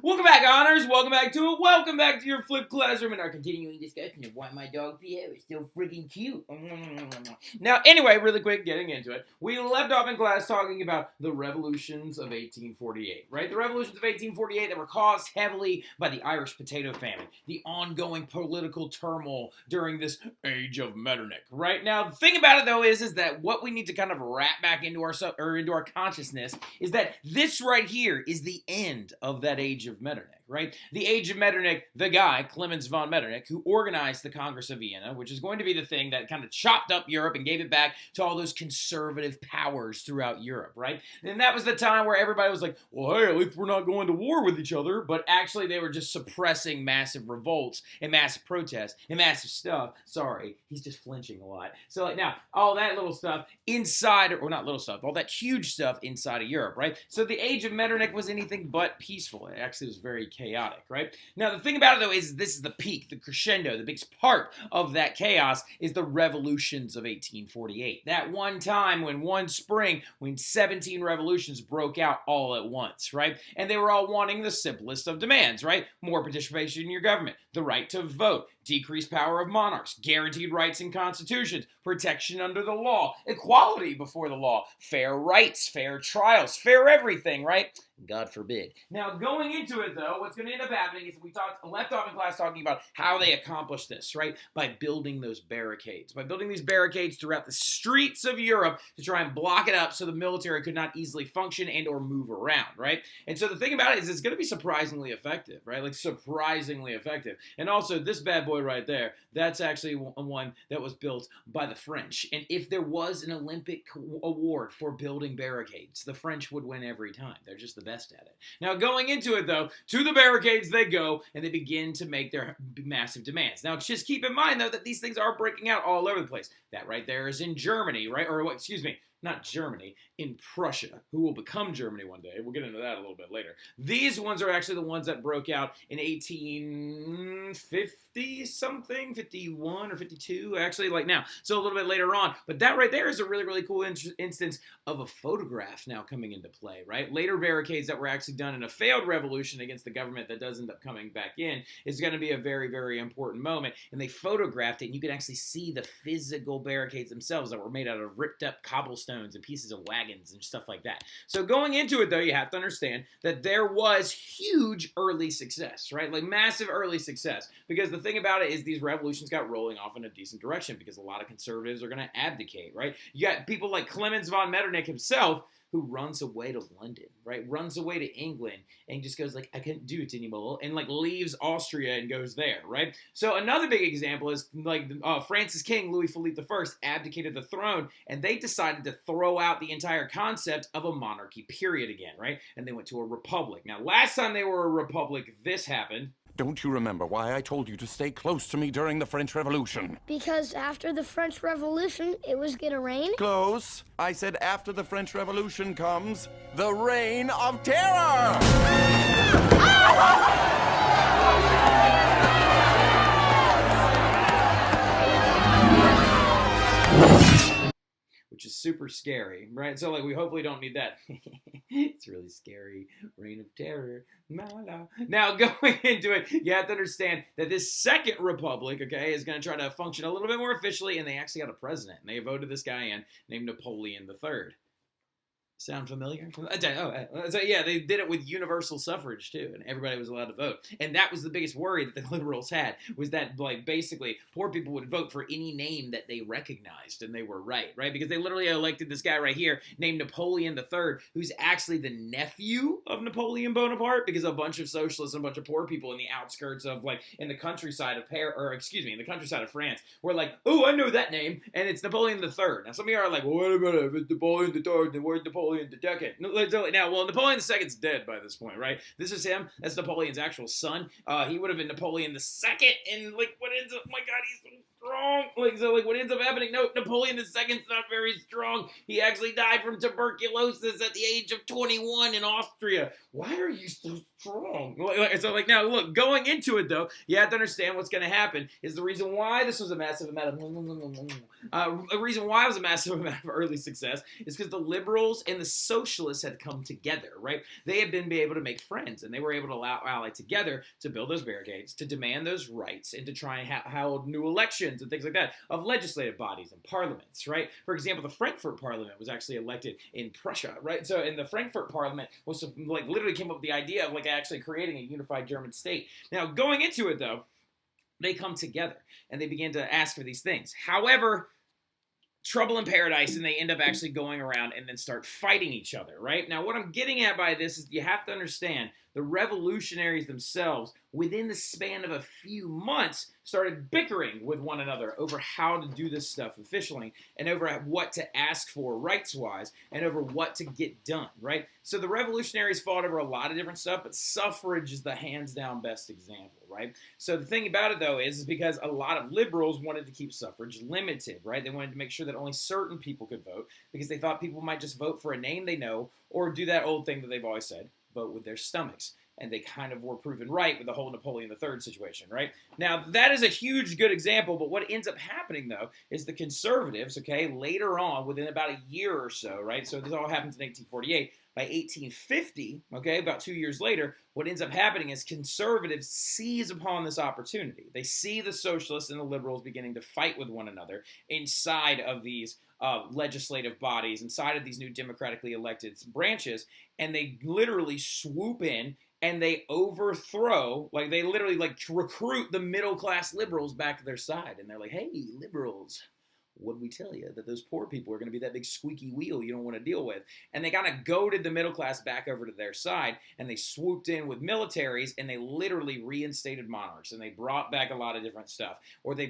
Welcome back, Honors. Welcome back to it. Welcome back to your flipped classroom and our continuing discussion of why my dog Pierre is so freaking cute. Now, anyway, really quick, getting into it. We left off in class talking about the revolutions of 1848, right? The revolutions of 1848 that were caused heavily by the Irish potato famine, the ongoing political turmoil during this age of Metternich, right? Now, the thing about it, though, is that what we need to kind of wrap back into our consciousness is that this right here is the end of that age of Metternich, right? The age of Metternich, the guy, Clemens von Metternich, who organized the Congress of Vienna, which is going to be the thing that kind of chopped up Europe and gave it back to all those conservative powers throughout Europe, right? And that was the time where everybody was like, well, hey, at least we're not going to war with each other, but actually they were just suppressing massive revolts and massive protests and massive stuff. Sorry, he's just flinching a lot. So like now, all that little stuff inside, or not little stuff, all that huge stuff inside of Europe, right? So the age of Metternich was anything but peaceful. It actually was very chaotic, right? Now, the thing about it, though, is this is the peak, the crescendo, the biggest part of that chaos is the revolutions of 1848. That one time when one spring, when 17 revolutions broke out all at once, right? And they were all wanting the simplest of demands, right? More participation in your government, the right to vote, decreased power of monarchs, guaranteed rights and constitutions, protection under the law, equality before the law, fair rights, fair trials, fair everything, right? God forbid. Now, going into it, though, what's going to end up happening is we left off in class talking about how they accomplished this, right? By building those barricades. By building these barricades throughout the streets of Europe to try and block it up so the military could not easily function and or move around, right? And so the thing about it is it's going to be surprisingly effective, right? Like surprisingly effective. And also, this bad boy right there, that's actually one that was built by the French. And if there was an Olympic award for building barricades, the French would win every time. They're just the best at it. Now, going into it, though, to the barricades they go, and they begin to make their massive demands. Now, just keep in mind, though, that these things are breaking out all over the place. That right there is in Germany, right? Or, excuse me, not Germany, in Prussia, who will become Germany one day. We'll get into that a little bit later. These ones are actually the ones that broke out in 1850-something, 51 or 52, actually, like now. So a little bit later on. But that right there is a really, really cool instance of a photograph now coming into play, right? Later barricades that were actually done in a failed revolution against the government that does end up coming back in is going to be a very, very important moment. And they photographed it, and you can actually see the physical barricades themselves that were made out of ripped up cobblestones and pieces of wagons and stuff like that. So going into it, though, you have to understand that there was huge early success, right? Like massive early success. Because the thing about it is these revolutions got rolling off in a decent direction because a lot of conservatives are going to abdicate, right? You got people like Clemens von Metternich himself, who runs away to London, right? Runs away to England and just goes like, I can't do it anymore, and like leaves Austria and goes there, right? So another big example is like France's king, Louis Philippe I, abdicated the throne, and they decided to throw out the entire concept of a monarchy period again, right? And they went to a republic. Now, last time they were a republic, this happened. Don't you remember why I told you to stay close to me during the French Revolution? Because after the French Revolution, it was gonna rain? Close. I said after the French Revolution comes the Reign of Terror! Which is super scary, right? So, like, we hopefully don't need that. It's really scary. Reign of Terror. Now, going into it, you have to understand that this second republic, okay, is going to try to function a little bit more efficiently, and they actually got a president. And they voted this guy in named Napoleon III. Sound familiar? So yeah, they did it with universal suffrage too, and everybody was allowed to vote. And that was the biggest worry that the liberals had, was that like basically poor people would vote for any name that they recognized, and they were right? Because they literally elected this guy right here named Napoleon III, who's actually the nephew of Napoleon Bonaparte, because a bunch of socialists and a bunch of poor people in the outskirts of like in the countryside of in the countryside of France were like, oh, I know that name, and it's Napoleon III. Now some of you are like, well, wait a minute, if it's Napoleon III, then where's Napoleon the Second? Now, well, Napoleon II's dead by this point, right? This is him. That's Napoleon's actual son. He would have been Napoleon II, and like what ends up, oh my God, he's so strong. Like what ends up happening? No, Napoleon II's not very strong. He actually died from tuberculosis at the age of 21 in Austria. Why are you so strong? Now look, going into it though, you have to understand what's going to happen is the reason why this was a massive amount of the reason why it was a massive amount of early success is because the liberals and the socialists had come together, right? They had been able to make friends, and they were able to ally together to build those barricades, to demand those rights, and to try and hold new elections and things like that of legislative bodies and parliaments, right? For example, the Frankfurt Parliament was actually elected in Prussia, right? So in the Frankfurt Parliament was like literally came up with the idea of like actually creating a unified German state. Now, going into it though, they come together and they begin to ask for these things. However, trouble in paradise, and they end up actually going around and then start fighting each other, right? Now, what I'm getting at by this is you have to understand the revolutionaries themselves, within the span of a few months, started bickering with one another over how to do this stuff efficiently and over what to ask for rights-wise and over what to get done, right? So the revolutionaries fought over a lot of different stuff, but suffrage is the hands-down best example, right? So the thing about it, though, is because a lot of liberals wanted to keep suffrage limited, right? They wanted to make sure that only certain people could vote because they thought people might just vote for a name they know or do that old thing that they've always said, vote with their stomachs. And they kind of were proven right with the whole Napoleon III situation, right? Now, that is a huge good example, but what ends up happening, though, is the conservatives, okay, later on, within about a year or so, right? So this all happens in 1848. By 1850, okay, about 2 years later, what ends up happening is conservatives seize upon this opportunity. They see the socialists and the liberals beginning to fight with one another inside of these legislative bodies, inside of these new democratically elected branches, and they literally swoop in and they overthrow, like they literally like recruit the middle class liberals back to their side. And they're like, hey, liberals, what did we tell you? That those poor people are going to be that big squeaky wheel you don't want to deal with. And they kind of goaded the middle class back over to their side, and they swooped in with militaries, and they literally reinstated monarchs, and they brought back a lot of different stuff. Or they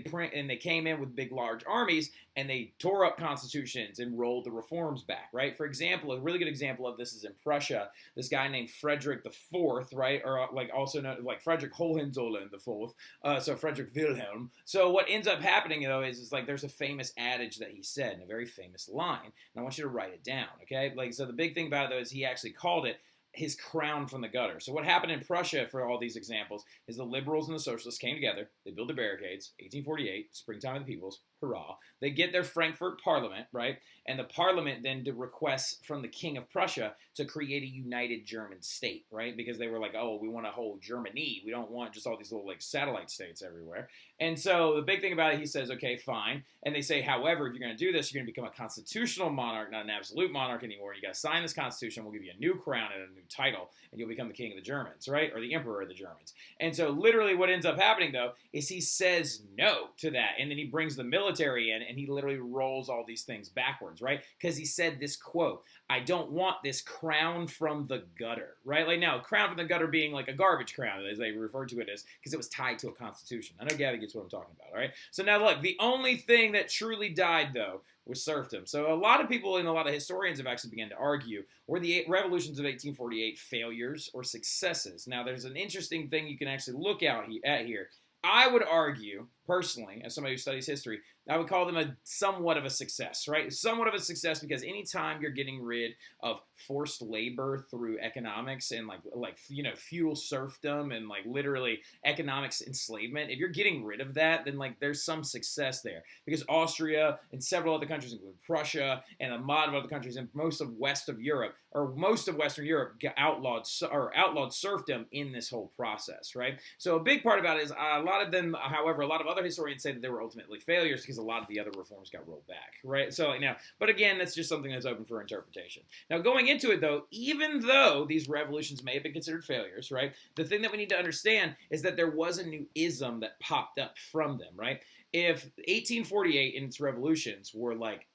came in with big, large armies, and they tore up constitutions and rolled the reforms back, right? For example, a really good example of this is in Prussia. This guy named Frederick IV, right? Or like also known like Frederick Hohenzollern IV, so Frederick Wilhelm. So what ends up happening, though, is like there's a famous adage that he said in a very famous line, and I want you to write it down, okay? Like, so the big thing about it, though, is he actually called it his crown from the gutter. So what happened in Prussia, for all these examples, is the liberals and the socialists came together. They built the barricades, 1848, springtime of the peoples, hurrah. They get their Frankfurt Parliament, right? And the Parliament then requests from the King of Prussia to create a united German state, right? Because they were like, oh, we want a whole Germany. We don't want just all these little like satellite states everywhere. And so the big thing about it, he says, okay, fine. And they say, however, if you're going to do this, you're going to become a constitutional monarch, not an absolute monarch anymore. And you got to sign this constitution. We'll give you a new crown and a new title, and you'll become the king of the Germans, right? Or the emperor of the Germans. And so literally what ends up happening, though, is he says no to that. And then he brings the military in, and he literally rolls all these things backwards, right? Because he said this quote, I don't want this crown from the gutter, right? Like now, crown from the gutter being like a garbage crown, as they refer to it as, because it was tied to a constitution. I know Gabby gets what I'm talking about, all right? So now look, the only thing that truly died, though, was serfdom. So a lot of people and a lot of historians have actually begun to argue, were the revolutions of 1848 failures or successes? Now, there's an interesting thing you can actually look at here. I would argue, personally, as somebody who studies history, I would call them a somewhat of a success, right? Somewhat of a success because anytime you're getting rid of forced labor through economics and like feudal serfdom and like literally economics enslavement, if you're getting rid of that, then like there's some success there. Because Austria and several other countries, including Prussia and a lot of other countries and most of Western Europe Western Europe outlawed serfdom in this whole process, right? So a big part about it is a lot of them, however, a lot of other historians say that they were ultimately failures because a lot of the other reforms got rolled back, right? So like now, but again, that's just something that's open for interpretation. Now going into it though, even though these revolutions may have been considered failures, right? The thing that we need to understand is that there was a new ism that popped up from them, right? If 1848 in its revolutions were like,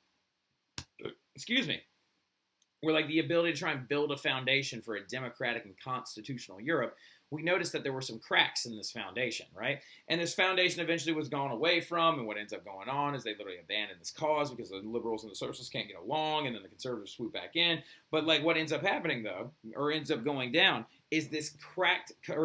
were like the ability to try and build a foundation for a democratic and constitutional Europe, we noticed that there were some cracks in this foundation, right? And this foundation eventually was gone away from, and what ends up going on is they literally abandon this cause because the liberals and the socialists can't get along, and then the conservatives swoop back in. But like what ends up happening though, or ends up going down, is this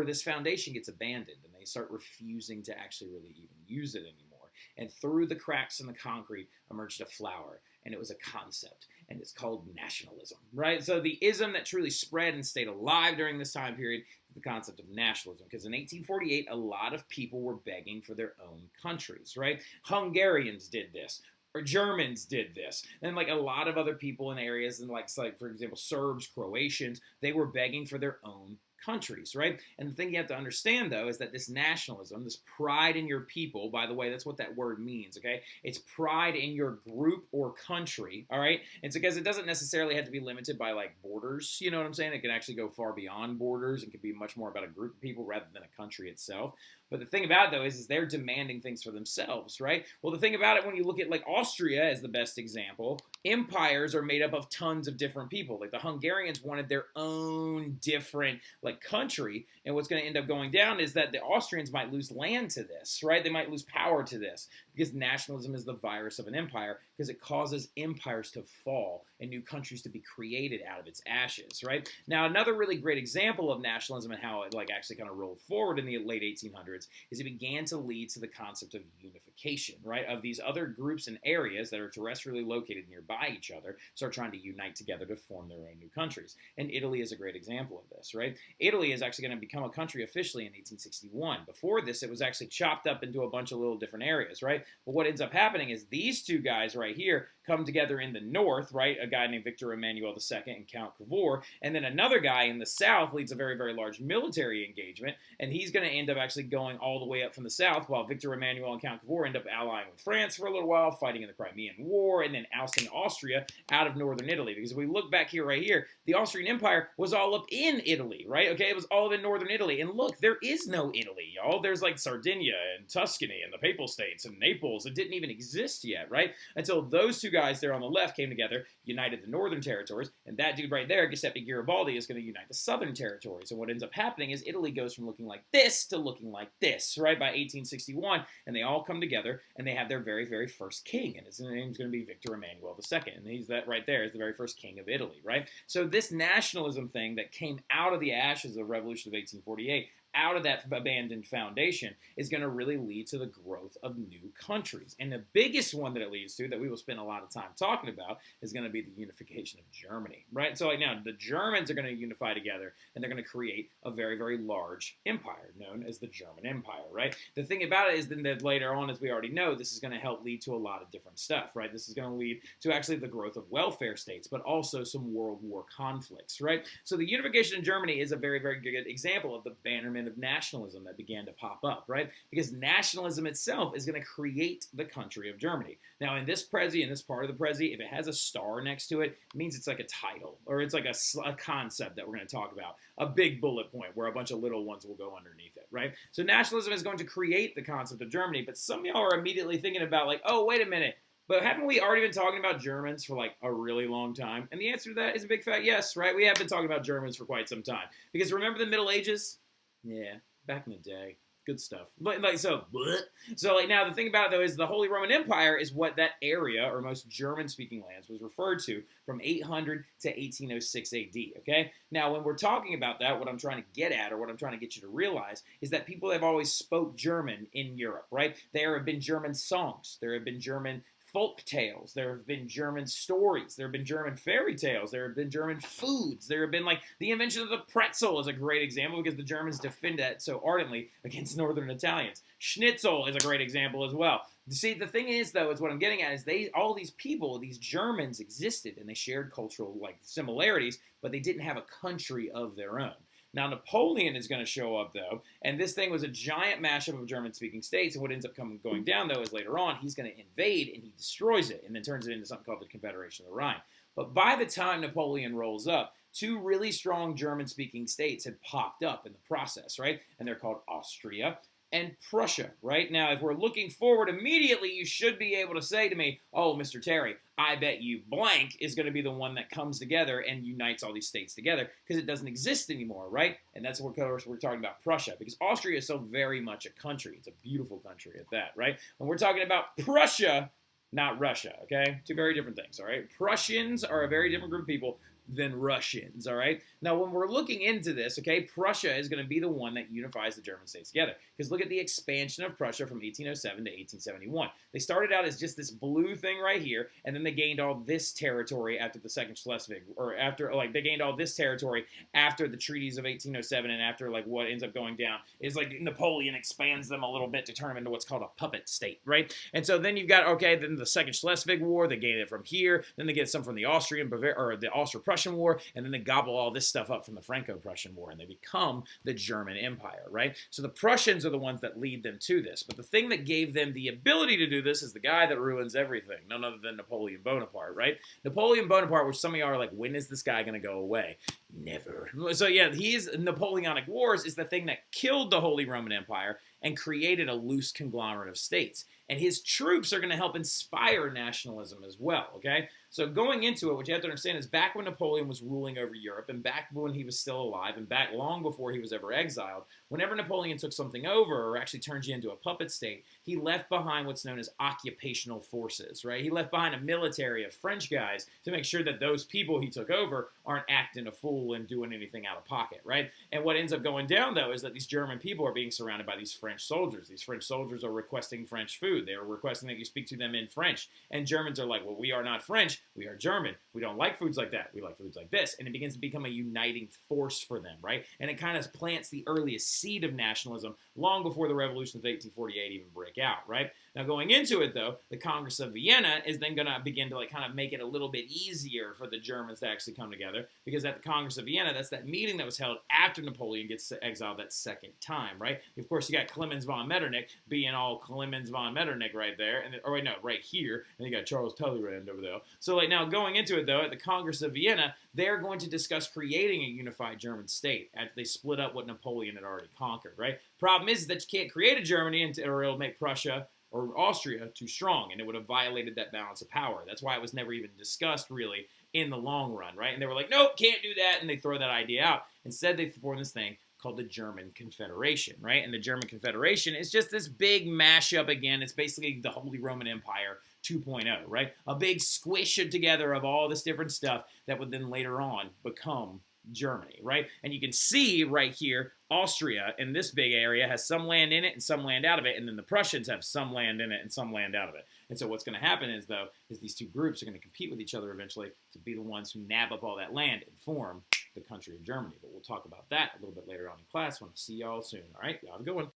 this foundation gets abandoned, and they start refusing to actually really even use it anymore. And through the cracks in the concrete emerged a flower, and it was a concept, and it's called nationalism, right? So the ism that truly spread and stayed alive during this time period is the concept of nationalism, because in 1848, a lot of people were begging for their own countries, right? Hungarians did this. or Germans did this. And like a lot of other people in areas, and like for example, Serbs, Croatians, they were begging for their own countries, right? And the thing you have to understand, though, is that this nationalism, this pride in your people, by the way, that's what that word means, okay? It's pride in your group or country, all right? It's because it doesn't necessarily have to be limited by, like, borders, you know what I'm saying? It can actually go far beyond borders. It can be much more about a group of people rather than a country itself. But the thing about it, though, is they're demanding things for themselves, right? Well, the thing about it, when you look at, like, Austria as the best example, empires are made up of tons of different people. Like, the Hungarians wanted their own different, like, country, and what's going to end up going down is that the Austrians might lose land to this, right? They might lose power to this, because nationalism is the virus of an empire, because it causes empires to fall and new countries to be created out of its ashes, right? Now, another really great example of nationalism and how it, like, actually kind of rolled forward in the late 1800s is it began to lead to the concept of unification, right? Of these other groups and areas that are terrestrially located nearby each other start trying to unite together to form their own new countries. And Italy is a great example of this, right? Italy is actually going to become a country officially in 1861. Before this, it was actually chopped up into a bunch of little different areas, right? But what ends up happening is these two guys right here come together in the north, right? A guy named Victor Emmanuel II and Count Cavour, and then another guy in the south leads a very, very large military engagement, and he's going to end up actually going all the way up from the south, while Victor Emmanuel and Count Cavour end up allying with France for a little while, fighting in the Crimean War, and then ousting Austria out of northern Italy. Because if we look back here, right here, the Austrian Empire was all up in Italy, right? Okay, it was all up in northern Italy, and look, there is no Italy, y'all. There's like Sardinia and Tuscany and the Papal States and Naples. It didn't even exist yet, right? Until those two guys there on the left came together, united the northern territories, and that dude right there, Giuseppe Garibaldi, is going to unite the southern territories. And what ends up happening is Italy goes from looking like this to looking like this, right, by 1861, and they all come together, and they have their very, very first king, and his name's going to be Victor Emmanuel II, and he's that right there is the very first king of Italy, right? So this nationalism thing that came out of the ashes of the Revolution of 1848, out of that abandoned foundation, is going to really lead to the growth of new countries. And the biggest one that it leads to, that we will spend a lot of time talking about, is going to be the unification of Germany, right? So like now, the Germans are going to unify together, and they're going to create a very, very large empire known as the German Empire, right? The thing about it is then that later on, as we already know, this is going to help lead to a lot of different stuff, right? This is going to lead to actually the growth of welfare states, but also some World War conflicts, right? So the unification of Germany is a very, very good example of the bannerman of nationalism that began to pop up, right? Because nationalism itself is going to create the country of Germany. Now, in this Prezi, in this part of the Prezi, if it has a star next to it, it means it's like a title, or it's like a concept that we're going to talk about, a big bullet point where a bunch of little ones will go underneath it, right? So nationalism is going to create the concept of Germany, but some of y'all are immediately thinking about like, oh, wait a minute, but haven't we already been talking about Germans for like a really long time? And the answer to that is a big fat yes, right? We have been talking about Germans for quite some time. Because remember the Middle Ages? Yeah, back in the day. Good stuff. But like so like now the thing about it though is the Holy Roman Empire is what that area or most German-speaking lands was referred to from 800 to 1806 AD. Okay. Now when we're talking about that, what I'm trying to get at or what I'm trying to get you to realize is that people have always spoke German in Europe, right? There have been German songs. There have been German folk tales, there have been German stories, there have been German fairy tales, there have been German foods, there have been like the invention of the pretzel is a great example because the Germans defend that so ardently against Northern Italians. Schnitzel is a great example as well. See, the thing is, though, is what I'm getting at is all these people, these Germans existed and they shared cultural like similarities, but they didn't have a country of their own. Now, Napoleon is going to show up, though, and this thing was a giant mashup of German-speaking states, and what ends up going down, though, is later on, he's going to invade, and he destroys it, and then turns it into something called the Confederation of the Rhine. But by the time Napoleon rolls up, two really strong German-speaking states had popped up in the process, right? And they're called Austria and Prussia, right? Now, if we're looking forward immediately, you should be able to say to me, oh, Mr. Terry, I bet you blank is going to be the one that comes together and unites all these states together because it doesn't exist anymore, right? And that's what we're talking about Prussia because Austria is so very much a country. It's a beautiful country at that, right? When we're talking about Prussia, not Russia, okay? Two very different things, all right? Prussians are a very different group of people. than Russians, all right? Now, when we're looking into this, okay, Prussia is going to be the one that unifies the German states together. Because look at the expansion of Prussia from 1807 to 1871. They started out as just this blue thing right here, and then they gained all this territory after the Second Schleswig, or after, like, they gained all this territory after the treaties of 1807, and after, like, what ends up going down is, like, Napoleon expands them a little bit to turn them into what's called a puppet state, right? And so then you've got, okay, then the Second Schleswig War, they gain it from here, then they get some from the Austro-Prussian War, and then they gobble all this stuff up from the Franco-Prussian War, and they become the German Empire, right? So the Prussians are the ones that lead them to this, but the thing that gave them the ability to do this is the guy that ruins everything, none other than Napoleon Bonaparte, right? Napoleon Bonaparte, which some of y'all are like, when is this guy going to go away? Never. So yeah, Napoleonic Wars is the thing that killed the Holy Roman Empire and created a loose conglomerate of states. And his troops are going to help inspire nationalism as well, okay? So going into it, what you have to understand is back when Napoleon was ruling over Europe, and back when he was still alive, and back long before he was ever exiled, whenever Napoleon took something over, or actually turned you into a puppet state, he left behind what's known as occupational forces, right? He left behind a military of French guys to make sure that those people he took over aren't acting a fool and doing anything out of pocket, right? And what ends up going down, though, is that these German people are being surrounded by these French soldiers. These French soldiers are requesting French food. They are requesting that you speak to them in French. And Germans are like, well, we are not French. We are German. We don't like foods like that. We like foods like this. And it begins to become a uniting force for them, right? And it kind of plants the earliest seed of nationalism long before the revolution of 1848 even break out, right? Now, going into it, though, the Congress of Vienna is then going to begin to, like, kind of make it a little bit easier for the Germans to actually come together, because at the Congress of Vienna, that's that meeting that was held after Napoleon gets exiled that second time, right? Of course, you got Clemens von Metternich being all Clemens von Metternich right there, and then, or wait, no, right here, and you got Charles Talleyrand over there. So, like, now going into it, though, at the Congress of Vienna, they're going to discuss creating a unified German state after they split up what Napoleon had already conquered, right? Problem is that you can't create a Germany, or it'll make Prussia or Austria too strong, and it would have violated that balance of power. That's why it was never even discussed, really, in the long run, right? And they were like, nope, can't do that, and they throw that idea out. Instead, they form this thing called the German Confederation, right? And the German Confederation is just this big mashup again. It's basically the Holy Roman Empire 2.0, right? A big squish together of all this different stuff that would then later on become Germany, right? And you can see right here, Austria in this big area has some land in it and some land out of it, and then the Prussians have some land in it and some land out of it. And so what's going to happen is, though, is these two groups are going to compete with each other eventually to be the ones who nab up all that land and form the country of Germany. But we'll talk about that a little bit later on in class when I see y'all soon. All right, y'all have a good one.